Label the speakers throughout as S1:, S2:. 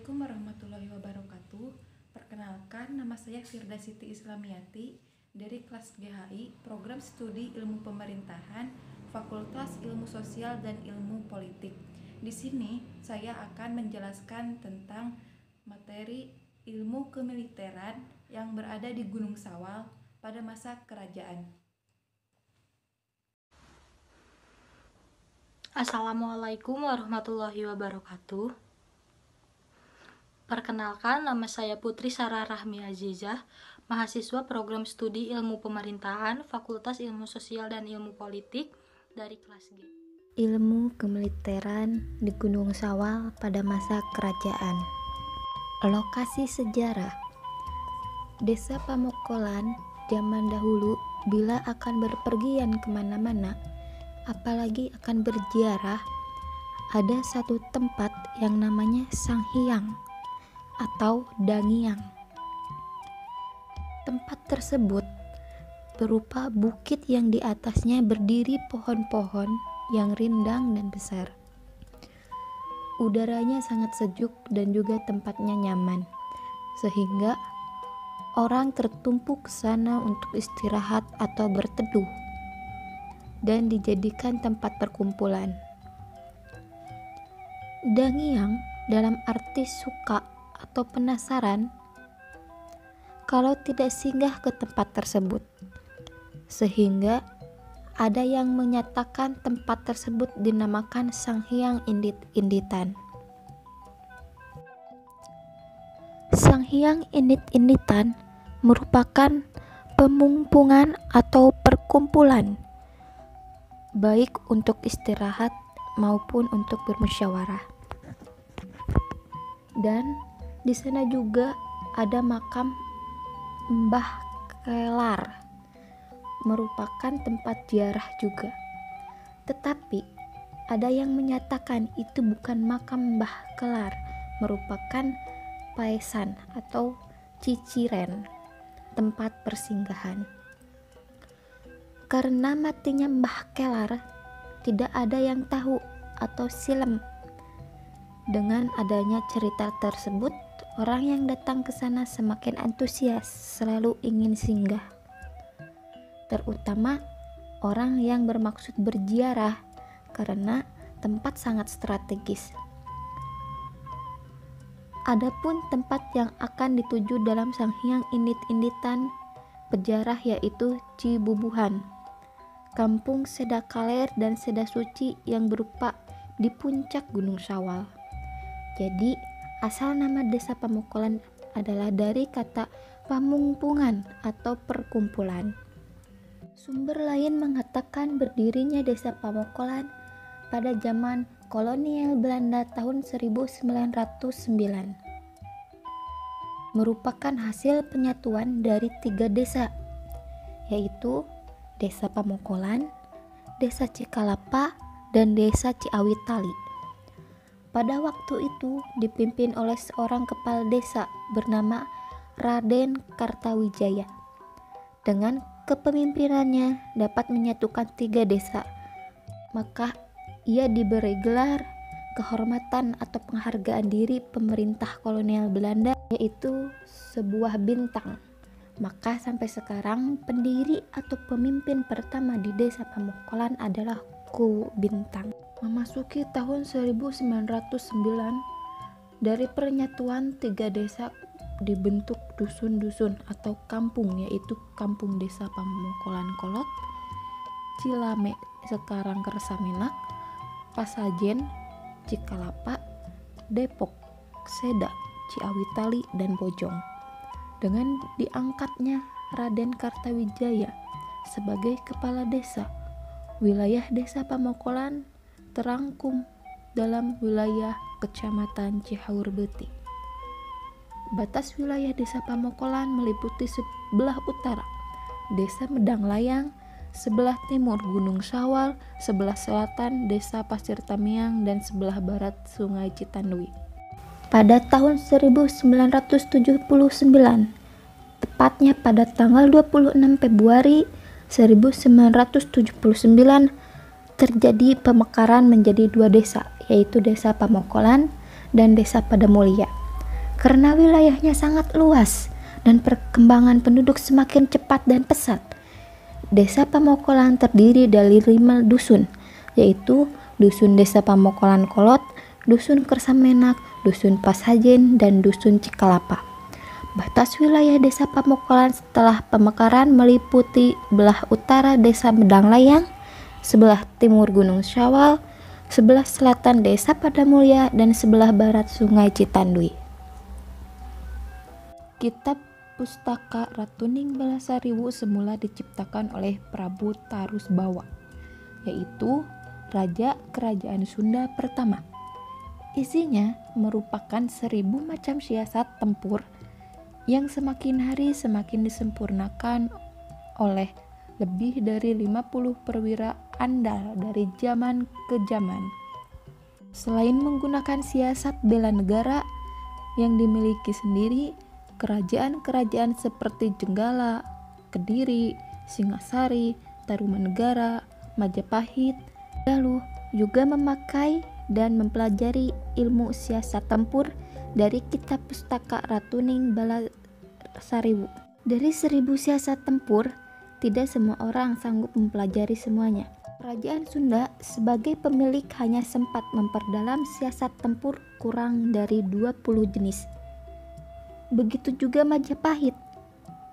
S1: Assalamualaikum warahmatullahi wabarakatuh. Perkenalkan, nama saya Firda Siti Islamiyati dari kelas GHI, Program Studi Ilmu Pemerintahan, Fakultas Ilmu Sosial dan Ilmu Politik. Di sini saya akan menjelaskan tentang materi ilmu kemiliteran yang berada di Gunung Sawal pada masa kerajaan.
S2: Assalamualaikum warahmatullahi wabarakatuh. Perkenalkan, nama saya Putri Sarah Rahmi Azizah, mahasiswa Program Studi Ilmu Pemerintahan, Fakultas Ilmu Sosial dan Ilmu Politik dari kelas G.
S3: Ilmu kemiliteran di Gunung Sawal pada masa kerajaan. Lokasi sejarah. Desa Pamokolan zaman dahulu bila akan berpergian kemana-mana, apalagi akan berziarah, ada satu tempat yang namanya Sanghyang atau Dangiang. Tempat tersebut berupa bukit yang di atasnya berdiri pohon-pohon yang rindang dan besar. Udaranya sangat sejuk dan juga tempatnya nyaman, sehingga orang tertumpuk ke sana untuk istirahat atau berteduh dan dijadikan tempat perkumpulan. Dangiang dalam arti suka atau penasaran kalau tidak singgah ke tempat tersebut, sehingga ada yang menyatakan tempat tersebut dinamakan Sanghyang Indit-Inditan. Sanghyang Indit-Inditan merupakan pemumpungan atau perkumpulan baik untuk istirahat maupun untuk bermusyawarah. Dan di sana juga ada makam Mbah Kelar, merupakan tempat ziarah juga. Tetapi ada yang menyatakan itu bukan makam Mbah Kelar, merupakan paesan atau ciciren, tempat persinggahan. Karena matinya Mbah Kelar, tidak ada yang tahu atau silem. Dengan adanya cerita tersebut, orang yang datang ke sana semakin antusias, selalu ingin singgah. Terutama orang yang bermaksud berziarah, karena tempat sangat strategis. Adapun tempat yang akan dituju dalam Sanghyang Indit-Inditan pejarah yaitu Cibubuhan, Kampung Seda Kaler dan Seda Suci yang berupa di puncak Gunung Sawal. Jadi asal nama desa Pamokolan adalah dari kata pamumpungan atau perkumpulan. Sumber lain mengatakan berdirinya desa Pamokolan pada zaman kolonial Belanda tahun 1909. Merupakan hasil penyatuan dari 3 desa, yaitu Desa Pamokolan, Desa Cikalapa, dan Desa Ciawitali. Pada waktu itu dipimpin oleh seorang kepala desa bernama Raden Kartawijaya. Dengan kepemimpinannya dapat menyatukan 3 desa, maka ia diberi gelar kehormatan atau penghargaan diri pemerintah kolonial Belanda, yaitu sebuah bintang. Maka sampai sekarang pendiri atau pemimpin pertama di desa Pamokolan adalah Ku Bintang. Memasuki tahun 1909, dari pernyatuan 3 desa dibentuk dusun-dusun atau kampung, yaitu Kampung Desa Pamokolan Kolot, Cilame sekarang Kersamenak, Pasajen, Cikalapa, Depok, Seda, Ciawitali, dan Bojong. Dengan diangkatnya Raden Kartawijaya sebagai kepala desa, wilayah desa Pamokolan terangkum dalam wilayah Kecamatan Cihaurbeuti. Batas wilayah desa Pamokolan meliputi sebelah utara Desa Medang Layang, sebelah timur Gunung Sawal, sebelah selatan Desa Pasir Tamiang, dan sebelah barat Sungai Citandui. Pada tahun 1979, tepatnya pada tanggal 26 Februari 1979, terjadi pemekaran menjadi 2 desa, yaitu Desa Pamokolan dan Desa Padamulia. Karena wilayahnya sangat luas dan perkembangan penduduk semakin cepat dan pesat, Desa Pamokolan terdiri dari 5 dusun, yaitu Dusun Desa Pamokolan Kolot, Dusun Kersamenak, Dusun Pasajen, dan Dusun Cikalapa. Batas wilayah Desa Pamokolan setelah pemekaran meliputi belah utara Desa Medanglayang, sebelah timur Gunung Syawal, sebelah selatan Desa Padamulya, dan sebelah barat Sungai Citandui. Kitab Pustaka Ratuning Balasariwu semula diciptakan oleh Prabu Tarusbawa, yaitu Raja Kerajaan Sunda pertama. Isinya merupakan 1000 macam siasat tempur yang semakin hari semakin disempurnakan oleh lebih dari 50 perwira andal dari zaman ke zaman. Selain menggunakan siasat bela negara yang dimiliki sendiri, kerajaan-kerajaan seperti Jenggala, Kediri, Singasari, Tarumanegara, Majapahit, Galuh juga memakai dan mempelajari ilmu siasat tempur dari kitab Pustaka Ratuning Balasariwu. Dari 1000 siasat tempur, tidak semua orang sanggup mempelajari semuanya. Kerajaan Sunda sebagai pemilik hanya sempat memperdalam siasat tempur kurang dari 20 jenis. Begitu juga Majapahit.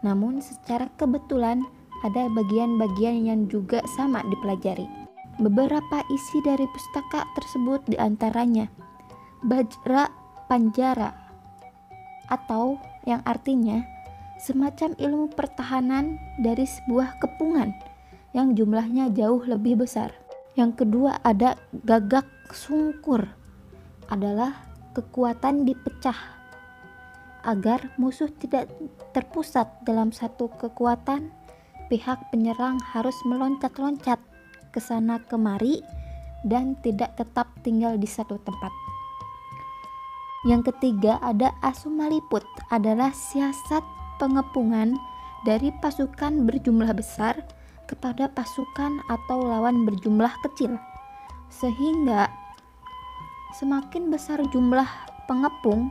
S3: Namun secara kebetulan ada bagian-bagian yang juga sama dipelajari. Beberapa isi dari pustaka tersebut diantaranya Bajra Panjara, atau yang artinya semacam ilmu pertahanan dari sebuah kepungan yang jumlahnya jauh lebih besar. Yang kedua ada Gagak Sungkur, adalah kekuatan dipecah agar musuh tidak terpusat dalam satu kekuatan. Pihak penyerang harus meloncat-loncat ke sana kemari dan tidak tetap tinggal di satu tempat. Yang ketiga ada Asumaliput, adalah siasat pengepungan dari pasukan berjumlah besar kepada pasukan atau lawan berjumlah kecil, sehingga semakin besar jumlah pengepung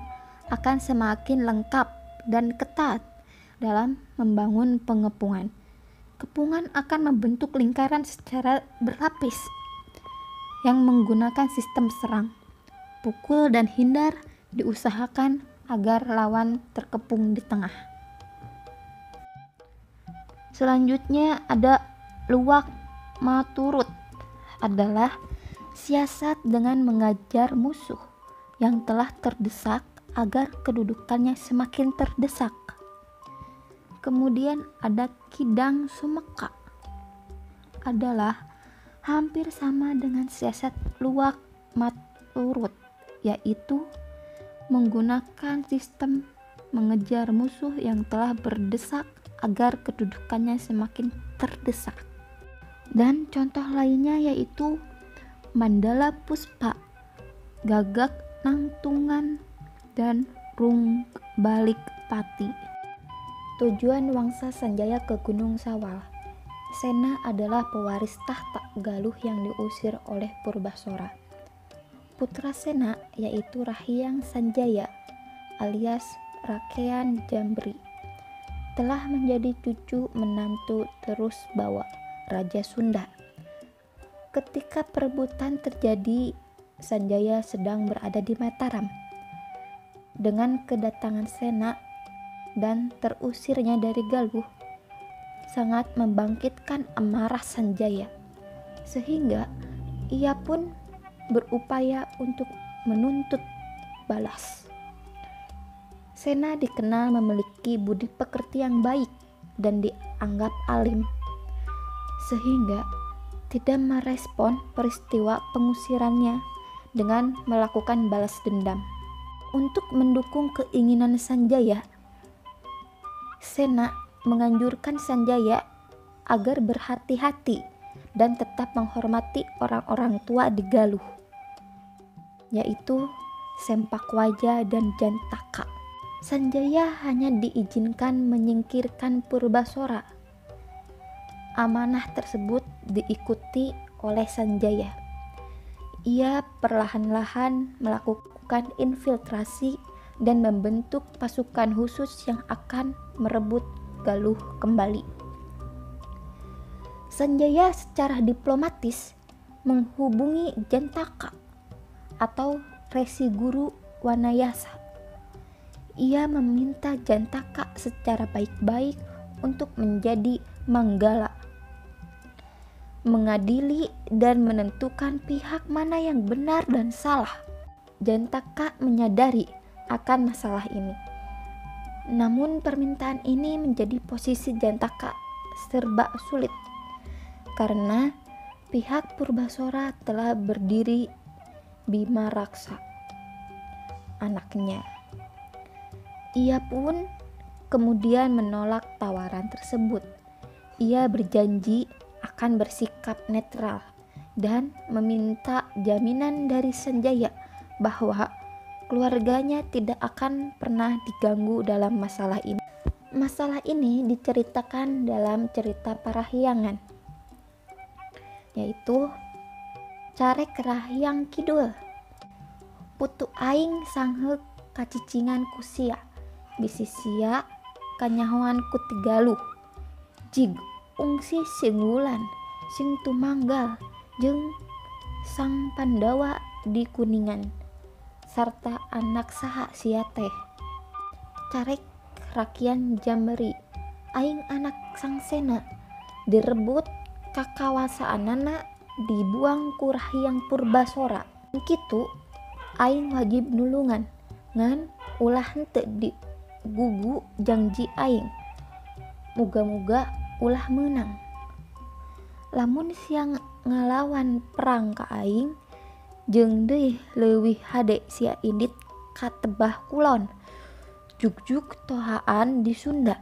S3: akan semakin lengkap dan ketat dalam membangun pengepungan. Kepungan akan membentuk lingkaran secara berlapis yang menggunakan sistem serang, pukul, dan hindar. Diusahakan agar lawan terkepung di tengah. Selanjutnya ada Luwak Maturut, adalah siasat dengan mengajar musuh yang telah terdesak agar kedudukannya semakin terdesak. Kemudian ada Kidang Sumeka, adalah hampir sama dengan siasat Luwak Maturut, yaitu menggunakan sistem mengejar musuh yang telah berdesak agar kedudukannya semakin terdesak. Dan contoh lainnya yaitu Mandala Puspa, Gagak Nangtungan, dan Rung Balik Pati. Tujuan Wangsa Sanjaya ke Gunung Sawal. Sena adalah pewaris tahta Galuh yang diusir oleh Purbasora. Putra Sena yaitu Rahyang Sanjaya alias Rakean Jambri telah menjadi cucu menantu terus bawa Raja Sunda. Ketika perebutan terjadi, Sanjaya sedang berada di Mataram. Dengan kedatangan Sena dan terusirnya dari Galuh sangat membangkitkan amarah Sanjaya, sehingga ia pun berupaya untuk menuntut balas. Sena dikenal memiliki budi pekerti yang baik dan dianggap alim, sehingga tidak merespon peristiwa pengusirannya dengan melakukan balas dendam. Untuk mendukung keinginan Sanjaya, Sena menganjurkan Sanjaya agar berhati-hati dan tetap menghormati orang-orang tua di Galuh, yaitu Sempakwaja dan Jantaka. Sanjaya hanya diizinkan menyingkirkan Purbasora. Amanah tersebut diikuti oleh Sanjaya. Ia perlahan-lahan melakukan infiltrasi dan membentuk pasukan khusus yang akan merebut Galuh kembali. Sanjaya secara diplomatis menghubungi Jantaka atau Resi Guru Wanayasa. Ia meminta Jantaka secara baik-baik untuk menjadi manggala, mengadili dan menentukan pihak mana yang benar dan salah. Jantaka menyadari akan masalah ini. Namun permintaan ini menjadi posisi Jantaka serba sulit karena pihak Purbasora telah berdiri Bima Raksa, anaknya. Ia pun kemudian menolak tawaran tersebut. Ia berjanji akan bersikap netral dan meminta jaminan dari Sanjaya bahwa keluarganya tidak akan pernah diganggu dalam masalah ini. Masalah ini diceritakan dalam cerita Parahyangan, yaitu Carek Rahyang Kidul. Putu aing sangheuk kacicingan ku sia, bisi sia kanyahoan ku ti Galuh. Jig ungsi sing wulan sing tumanggal jeung sang Pandawa di Kuningan sarta anak saha sia teh. Carek rakian Jambari aing anak Sangsena direbut kakawasaanana dibuang ku Rahyang Purbasora. Kitu aing wajib nulungan ngan ulah henteu digugu janji aing. Muga-muga ulah menang. Lamun siang ngalawan perang ka aing jeung deui leuwih hade sia indit katebah kulon. Jugjug tohaan di Sunda.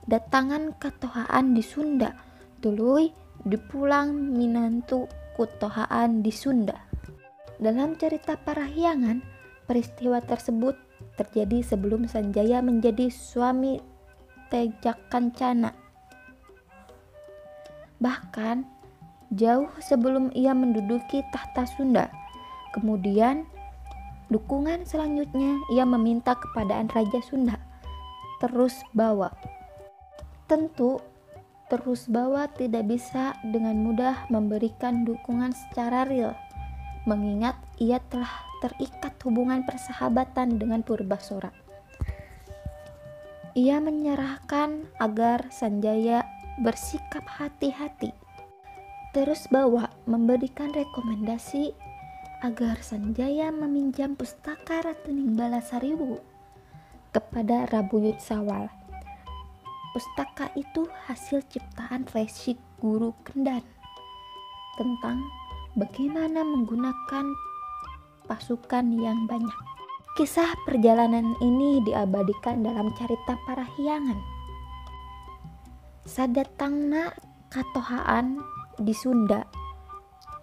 S3: Datangan ka tohaan di Sunda. Tuluy dipulang minantu ku tohaan di Sunda. Dalam cerita Parahyangan, peristiwa tersebut terjadi sebelum Sanjaya menjadi suami Tejakancana. Bahkan jauh sebelum ia menduduki tahta Sunda. Kemudian dukungan selanjutnya ia meminta kepadaan Raja Sunda, Terusbawa. Tentu Terusbawa tidak bisa dengan mudah memberikan dukungan secara real, mengingat ia telah terikat hubungan persahabatan dengan Purbasora. Ia menyerahkan agar Sanjaya bersikap hati-hati. Terusbawa memberikan rekomendasi agar Sanjaya meminjam pustaka Ratuning Balasariwu kepada Rabuyut Sawal. Pustaka itu hasil ciptaan Resi Guru Kendan tentang bagaimana menggunakan pasukan yang banyak. Kisah perjalanan ini diabadikan dalam cerita Parahyangan. Sadatangna katohaan di Sunda,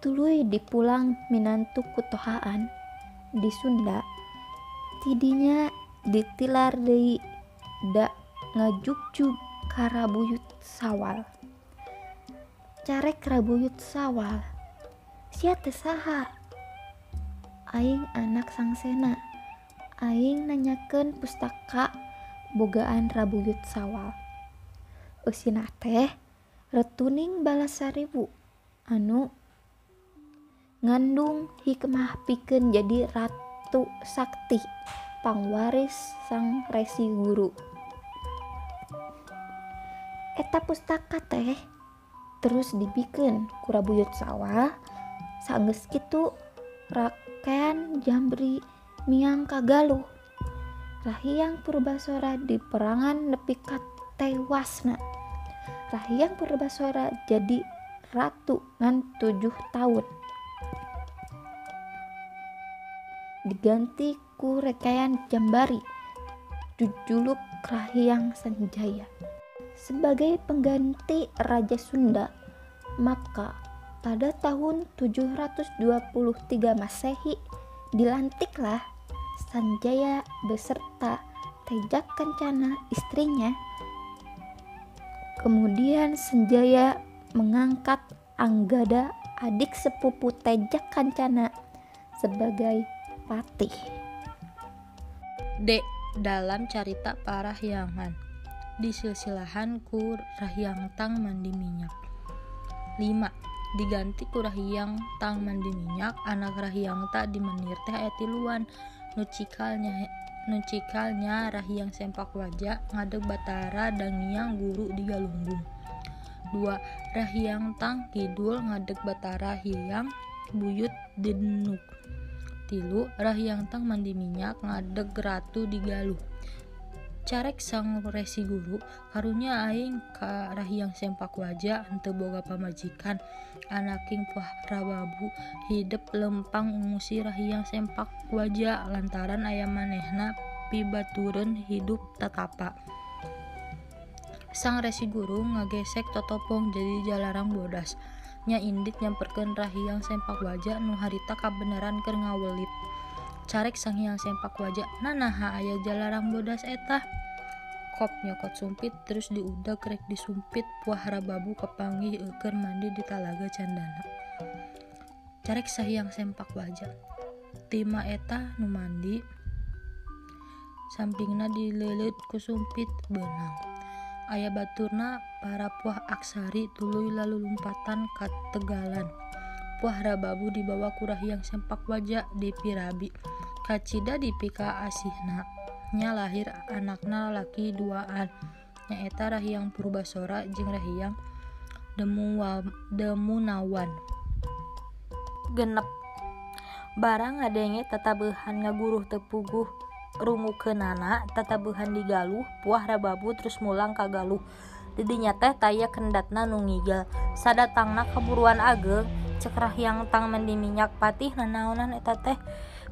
S3: tuluy dipulang minantu kutohaan di Sunda, tidinya ditilar deui da ngajugjug ka Rabuyut Sawal. Carek Rabuyut Sawal, sia teh saha? Aing anak Sangsena. Aing nanyakeun pustaka bogaan Rabuyut Sawal. Eusina teh Ratuning Balasariwu anu ngandung hikmah pikeun jadi ratu sakti pangwaris sang Resi Guru. Eta pustaka teh terus dibikeun ku Rabuyut Sawal. Saenggeus kitu rakean Jambri miang ka Galuh. Rahyang Purbasora di perangan nepi ka tewasna. Rahyang Purbasora jadi ratu ngan 7 tahun. Diganti ku Rekayan Jambari, jujuluk Rahyang Sanjaya. Sebagai pengganti Raja Sunda, maka pada tahun 723 Masehi dilantiklah Sanjaya beserta Tejakancana istrinya. Kemudian Sanjaya mengangkat Anggada, adik sepupu Tejakancana, sebagai patih.
S2: D. Dalam carita parahyangan disilsilahan ku Rahyang Tang mandi minyak. 5. Diganti ku Rahyang Tang mandi minyak, anak Rahyang Ta dimenir teh aya tiluan. Nucikalnya Rahyang sempak wajah ngadeg batara dangiang guru di galunggung. 2. Rahyang Tang kidul ngadeg batara hiang buyut dinuk. 3. Rahyang Tang mandi minyak ngadeg ratu di galuh. Carek sang resi guru, karunya aing ka Rahyang sempak wajah henteu boga pamajikan, anaking Prababu hidep lempang ngusi Rahyang sempak wajah lantaran aya manehna pibatureun hidup tatapa. Sang resi guru ngagesek totopong jadi jalarang bodas. Nya indit nyamperkeun Rahyang sempak wajah nu harita kabeneran keur ngawelit. Carek sang hyang sempak wajah, nanaha aya jalarang bodas eta? Kop nyokot sumpit terus diudag rek disumpit puah Prababu kepanggih keur mandi di talaga candana. Carek sahyang sempak wajah, tima eta nu mandi sampingna dileuleut ku sumpit beunang. Aya baturna para puah aksari tuluy lalu lumpatan ka tegalan. Puah Prababu dibawa ku Rahyang sempak wajah di Pirabi. Kacida dipika asihna. Nya lahir anakna laki duaan. Nyaeta Rahyang Purbasora jeung Rahyang Demunawan. 6. Barang ngadenge tatabeuhan ngaguruh tepuguh rungukeunana tatabeuhan di galuh puah Prababu terus mulang ka galuh. Di dinya teh taya kendatna nu ngigel. Sadatangna kaburuan ageng cek Rahyang Tang mandi minyak, patih nanaonan eta teh?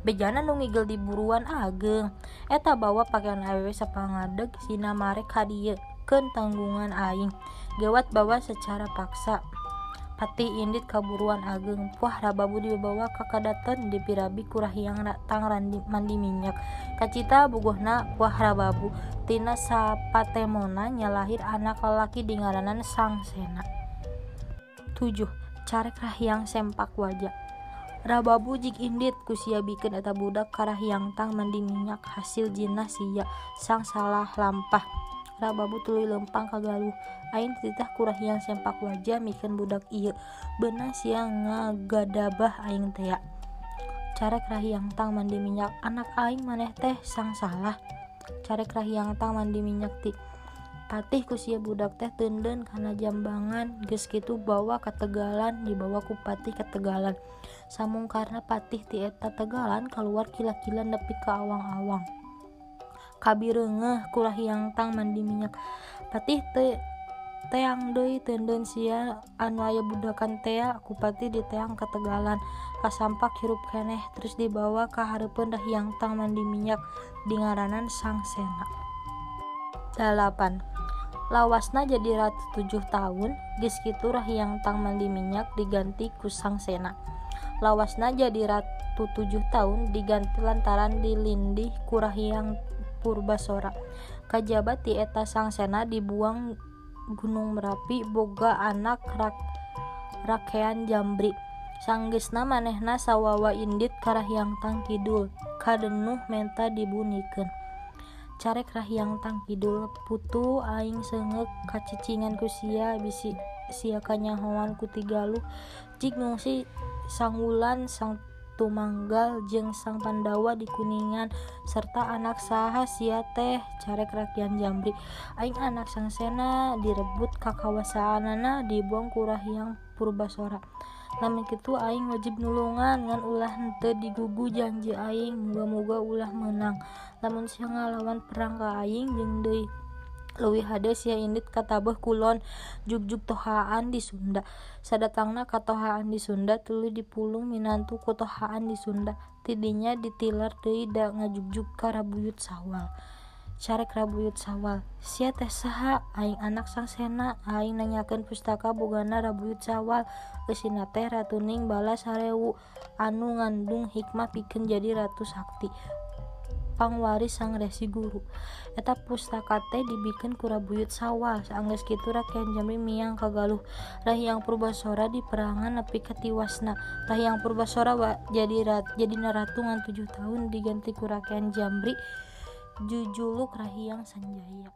S2: Bejana nu ngigel di buruan ageng. Eta bawa pakaian awewe sapangadeg sina marek hadieu keun tanggungan aing. Gewat bawa secara paksa. Patih indit kaburuan ageng. Puah Prababu dibawa ka kadaton di Pirabi ku Rahyang Tang mandi minyak. Kacita bogohna puah Prababu tina sapatemona nya lahir anak lalaki dingaranan Sangsena. 7. Carek Rahyang sempak wajah. Prababu jik indit ku sia bikeun eta budak ka Rahyang Tang mandi minyak hasil jinah sia sang salah lampah. Prababu tuluy lempang ka galuh. Aing titah ku Rahyang sempak wajah mikeun budak ieu. Beunang sia ngagadabah aing teh. Carek Rahyang Tang mandi minyak, anak aing maneh teh sang salah. Carek Rahyang Tang mandi minyak ti patih ku sia budak teh teundeun kana jambangan, geus kitu bawa ka Tegalan, dibawa ku patih ka Tegalan. Samungkarna patih ti eta Tegalan kaluar kila-kila nepi ka awang-awang. Kabireungeuh ku Rahyang Tang mandi minyak. Patih teang deui teundeun sia anu aya budakan tea ku patih diteang ka Tegalan. Kasampak hirup keneh terus dibawa ka hareupeun Rahyang Tang mandi minyak dingaranan Sangsena. 8. Lawasna jadi ratu 7 tahun, geus kitu Rahyang Tang mandi minyak diganti ku Sangsena. Lawasna jadi ratu 7 tahun diganti lantaran dilindih ku Rahyang Purbasora. Kajaba ti eta Sangsena dibuang Gunung Merapi boga anak Rakean Jambri. Sanggeusna manehna sawawa indit ka Rahyang Tang Kidul, kadenuh menta dibunikeun. Carek Rahyang Tang Kidul, putu aing seunggeuk kacicingan ku sia bisi sia kanyahoan ku ti galuh jik ngungsi Sang Wulan, Sang Tumanggal jeung Sang Pandawa di Kuningan serta anak saha sia teh? Carek Rakyat Jambri, aing anak Sangsena direbut kakawasaanana dibuang ku Rahyang Purbasora. Lamun kitu aing wajib nulungan ngan ulah henteu digugu janji aing, muga-muga ulah meunang. Lamun sia ngalawan perang ka aing jeung deui leuwih hade sia indit katabeh kulon jugjug tohaan di Sunda. Sadatangna ka tohaan di Sunda tuluy dipulung minantu ku tohaan di Sunda. Tidinya ditiler deui da ngajugjug ka Rabuyut Sawal. Carek Rabuyut Sawal, sia teh saha? Aing anak Sangsena. Aing nanyakeun pustaka bogana Rabuyut Sawal. Eusina teh Ratuning Bala Sarewu anu ngandung hikmah pikeun jadi ratu sakti, pangwaris Sang Resi Guru. Eta pustaka teh dibikeun ku Rabuyut Sawal. Saanggeus kitu Rakyat Jambri miang ka galuh Rahyang Purbasora di perangan nepi ka tiwasna. Rahyang Purbasora jadina ratu ngan 7 tahun diganti ku Rakyat Jambri Jujuluk Rahiang Sanjaya.